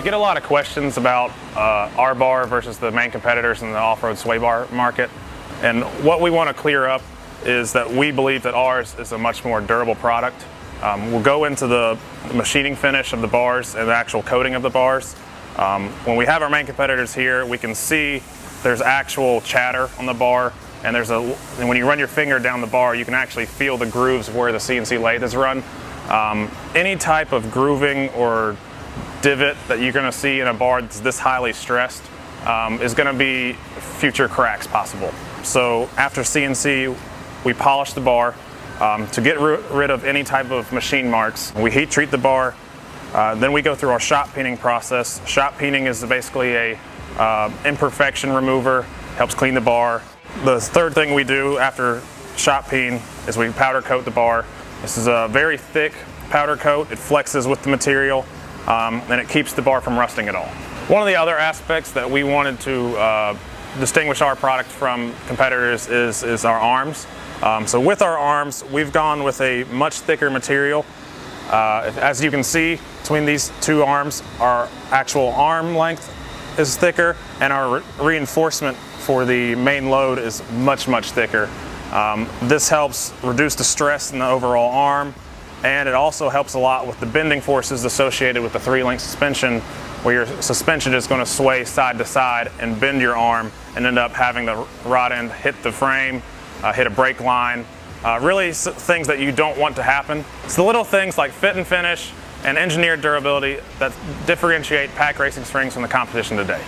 get a lot of questions about our bar versus the main competitors in the off-road sway bar market. And what we want to clear up is that we believe that ours is a much more durable product. We'll go into the machining finish of the bars and the actual coating of the bars. When we have our main competitors here, we can see there's actual chatter on the bar, and when you run your finger down the bar, you can actually feel the grooves where the CNC lathe is run. Any type of grooving or divot that you're going to see in a bar that's this highly stressed is going to be future cracks possible. So after CNC, we polish the bar to get rid of any type of machine marks. We heat treat the bar, then we go through our shop peening process. Shop peening is basically a imperfection remover, helps clean the bar. The third thing we do after shop peen is we powder coat the bar. This is a very thick powder coat. It flexes with the material and it keeps the bar from rusting at all. One of the other aspects that we wanted to distinguish our product from competitors is our arms. So with our arms, we've gone with a much thicker material. As you can see, between these two arms, our actual arm length is thicker, and our reinforcement for the main load is much thicker. This helps reduce the stress in the overall arm, and it also helps a lot with the bending forces associated with the 3-link suspension, where your suspension is going to sway side to side and bend your arm and end up having the rod end hit the frame, hit a brake line, really things that you don't want to happen. It's the little things like fit and finish and engineered durability that differentiate PAC Racing Springs from the competition today.